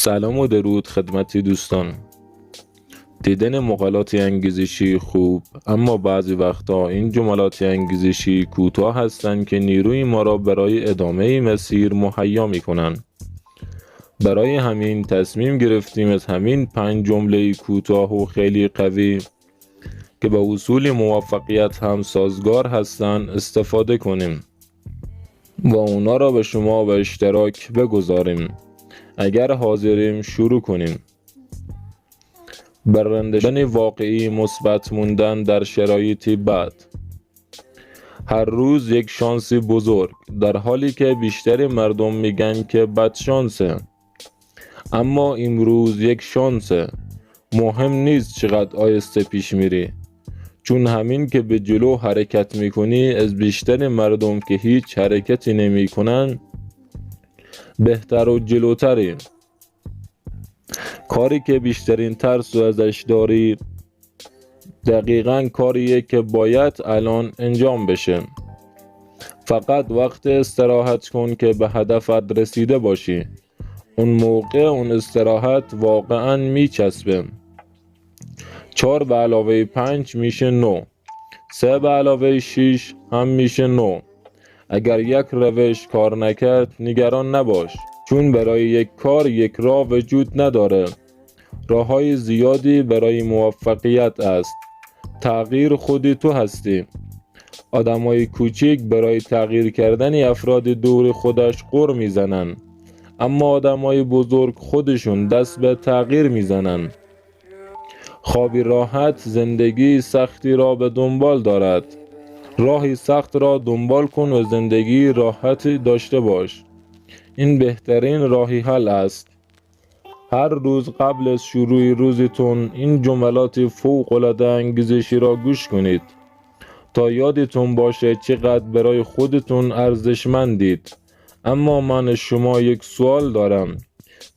سلام و درود خدمت دوستان. دیدن مقالات انگیزشی خوب، اما بعضی وقتا این جملات انگیزشی کوتاه هستند که نیروی ما را برای ادامه مسیر مهیا می‌کنند. برای همین تصمیم گرفتیم از همین 5 جمله کوتاه و خیلی قوی که با اصول موفقیت هم سازگار هستند استفاده کنیم و اونا را به شما به اشتراک بگذاریم. اگر حاضریم شروع کنیم. برنده شدن واقعی، مثبت موندن در شرایط بد. هر روز یک شانس بزرگ، در حالی که بیشتر مردم میگن که بد شانسه. اما امروز یک شانسه. مهم نیست چقدر آهسته پیش میری، چون همین که به جلو حرکت میکنی از بیشتر مردم که هیچ حرکتی نمیکنن بهتر و جلوتری. کاری که بیشترین ترس و ازش داری دقیقاً کاریه که باید الان انجام بشه. فقط وقت استراحت کن که به هدفت رسیده باشی. اون موقع اون استراحت واقعاً میچسبه. 4 به علاوه 5 میشه 9. 3 به علاوه 6 هم میشه 9. اگر یک روش کار نکرد نگران نباش، چون برای یک کار یک راه وجود نداره. راه‌های زیادی برای موفقیت است. تغییر خودی تو هستی. آدمای کوچیک برای تغییر کردن افراد دور خودش غر میزنن، اما آدمای بزرگ خودشون دست به تغییر میزنن. خوابی راحت زندگی سختی را به دنبال دارد. راهی سخت را دنبال کن و زندگی راحتی داشته باش. این بهترین راهی حل است. هر روز قبل از شروع روزتون این جملات فوق‌العاده انگیزشی را گوش کنید تا یادتون باشه چقدر برای خودتون ارزشمندید. اما من از شما یک سوال دارم.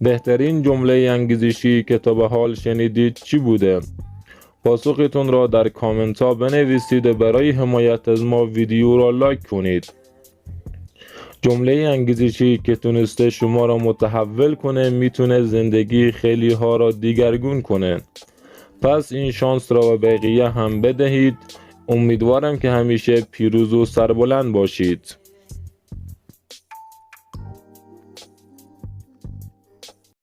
بهترین جمله انگیزشی که تا به حال شنیدید چی بوده؟ پاسختون را در کامنت ها بنویسید و برای حمایت از ما ویدیو را لایک کنید. جمله انگیزشی که تونسته شما را متحول کنه میتونه زندگی خیلی ها را دیگرگون کنه. پس این شانس را به بقیه هم بدهید. امیدوارم که همیشه پیروز و سربلند باشید.